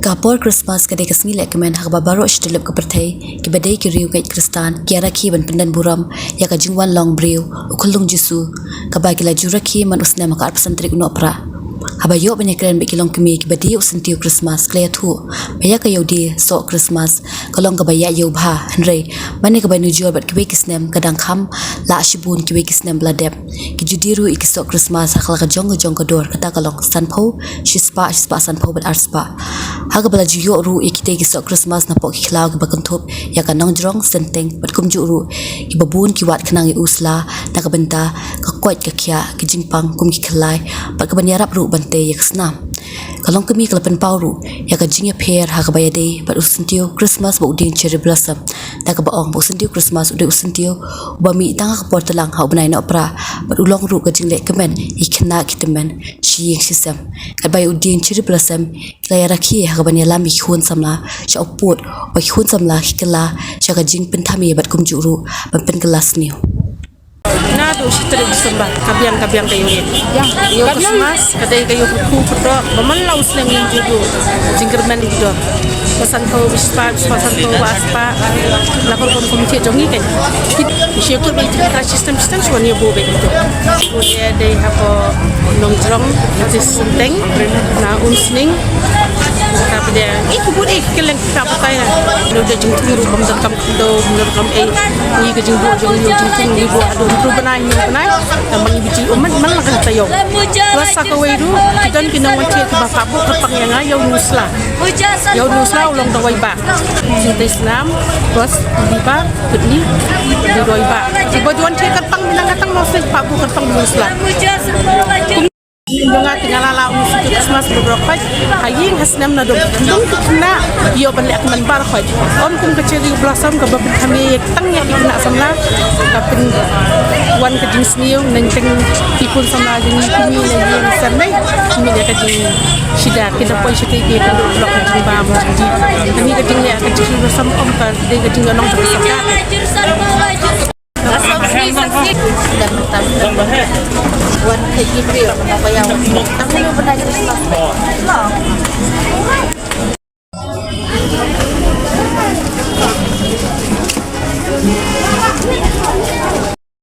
Kapor Christmas kadai kasngi lek kemen hak babaro shdelep ke perthai ki badai ki riu kai kristan ki arakhi ban pendan buram ya ka jingwan long briu ukulung jisu ka ba ki la jurakhi man usna maka arpsantrik no pra habayo banyakran be kilong kemi ki badai usentiu Christmas klaya thu baya ka yodi so Christmas kalong ka baya yo bha hanrei bani ka banu jor bat ki kisnem kadang kham la shibun ki kisnem bladep ki judiru ikisok Christmas hakla ka jong ka dor kata kalong sanpho shispa sanpho bat arspa haga bala juyo ru ikite kisok Christmas na pok khilaw ki bakanthop ya ka nongjrong senteng bat kumju ru ki babun ki wat khnang usla na ka benta ka koit ka khia ki jingpang kum ki khlai bat ka banyarap ru bante yaksna kalong kemi kalapan pauru ya ka jingya pher haga bayade bat usentiu Christmas bo ding cherry blossom ta ka baong bo usentiu Christmas ude usentiu bami tanga ka portalang ha ubnai na opera bat ulong ru ka jingle kemen ikhna kitemen shi sisam ka bay udin cherry blossom klaya rakhi haga banya lam khun samla sha opot ba khun samla hikla sha ka jing penthami bat kumju ru ban pen kelas ni na do sitere Desember kabiang kayo yo Christmas kadai kayo ku pro baman laus nang judo jingkerman do pasan ko bispa waspa lakon komite jongi kan shi ko be ta system shoni bo be do dia dei hapo nongtrong this thing na unsning tapi dia iku budi keleng kapai do de jingturu bam kam do kam ni ke jingbu jong yo jingtung ni bo adu tu benai dan bagi biji umat man la kan tayo wasa ka wedu kitan kinang wache ka bapak bu kapang yang ayaw nusla ulong dawai ba cinta Islam was di ba kudni di dawai ba ibo duan che kapang minang katang no se pak bu kapang nusla bunga tinggal ala musik Christmas beberapa haying hasnam na dong kena yo balik man bar khoi on kum ke cherry blossom ke babin kami tang ya ikna samla kapin wan ke jing sniu neng teng tipun samla jing kumi neng samai kumi dia ke jing shida kita poi shite ke ke blok ke jing ba mo jing kami ke jing ya ke cherry blossom om ka de ke jing nong ke samla dan bertambah wan ke jing apa yang tak perlu benar Christmas